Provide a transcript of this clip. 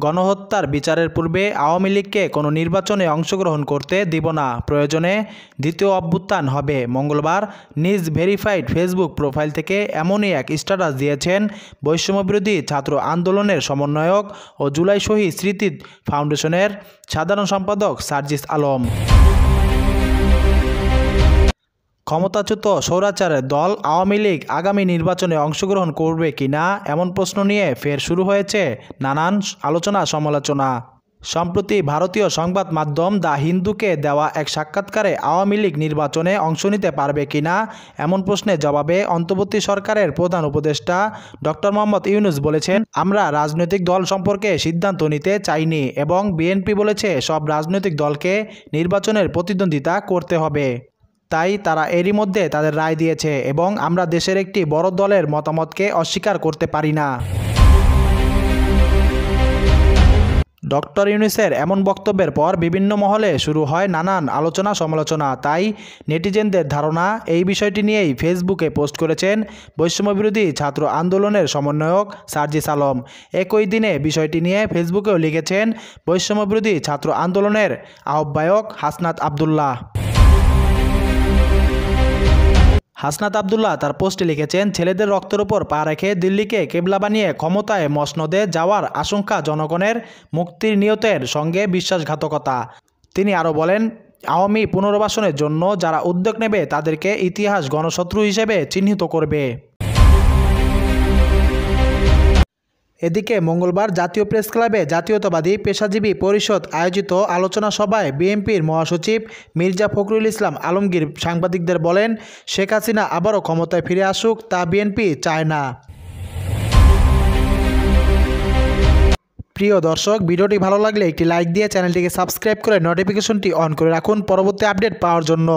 গণহত্যার বিচারের পূর্বে আওয়ামী লীগকে কোনো নির্বাচনে অংশগ্রহণ করতে দিব না, প্রয়োজনে দ্বিতীয় অভ্যুত্থান হবে। মঙ্গলবার নিজ ভেরিফাইড ফেসবুক প্রোফাইল থেকে এমনই এক স্ট্যাটাস দিয়েছেন বৈষম্যবিরোধী ছাত্র আন্দোলনের সমন্বয়ক ও জুলাই শহীদ স্মৃতি ফাউন্ডেশনের সাধারণ সম্পাদক সার্জিস আলম। ক্ষমতাচ্যুত স্বৈরাচারের দল আওয়ামী লীগ আগামী নির্বাচনে অংশগ্রহণ করবে কিনা এমন প্রশ্ন নিয়ে ফের শুরু হয়েছে নানান আলোচনা সমালোচনা। সম্প্রতি ভারতীয় সংবাদ মাধ্যম দ্য হিন্দুকে দেওয়া এক সাক্ষাৎকারে আওয়ামী লীগ নির্বাচনে অংশ নিতে পারবে কিনা এমন প্রশ্নের জবাবে অন্তর্বর্তী সরকারের প্রধান উপদেষ্টা ডক্টর মোহাম্মদ ইউনূস বলেছেন, আমরা রাজনৈতিক দল সম্পর্কে সিদ্ধান্ত নিতে চাইনি এবং বিএনপি বলেছে সব রাজনৈতিক দলকে নির্বাচনের প্রতিদ্বন্দ্বিতা করতে হবে। তাই তারা এরই মধ্যে তাদের রায় দিয়েছে এবং আমরা দেশের একটি বড় দলের মতামতকে অস্বীকার করতে পারি না। ডক্টর ইউনূসের এমন বক্তব্যের পর বিভিন্ন মহলে শুরু হয় নানান আলোচনা সমালোচনা। তাই নেটিজেনদের ধারণা এই বিষয়টি নিয়েই ফেসবুকে পোস্ট করেছেন বৈষম্যবিরোধী ছাত্র আন্দোলনের সমন্বয়ক সার্জিস আলম। একই দিনে বিষয়টি নিয়ে ফেসবুকেও লিখেছেন বৈষম্যবিরোধী ছাত্র আন্দোলনের আহ্বায়ক হাসনাত আবদুল্লাহ। হাসনাত আবদুল্লাহ তার পোস্টে লিখেছেন, ছেলেদের রক্তের উপর পা রেখে দিল্লিকে কেবলা বানিয়ে ক্ষমতায় মসনদে যাওয়ার আশঙ্কা জনগণের মুক্তির নিয়তের সঙ্গে বিশ্বাসঘাতকতা। তিনি আরও বলেন, আওয়ামী পুনর্বাসনের জন্য যারা উদ্যোগ নেবে তাদেরকে ইতিহাস গণশত্রু হিসেবে চিহ্নিত করবে। এদিকে মঙ্গলবার জাতীয় প্রেস ক্লাবে জাতীয়তাবাদী পেশাজীবী পরিষদ আয়োজিত আলোচনা সভায় বিএনপির মহাসচিব মির্জা ফখরুল ইসলাম আলমগীর সাংবাদিকদের বলেন, শেখ হাসিনা আবারও ক্ষমতায় ফিরে আসুক তা বিএনপি চায় না। প্রিয় দর্শক, ভিডিওটি ভালো লাগলে একটি লাইক দিয়ে চ্যানেলটিকে সাবস্ক্রাইব করে নোটিফিকেশনটি অন করে রাখুন পরবর্তী আপডেট পাওয়ার জন্য।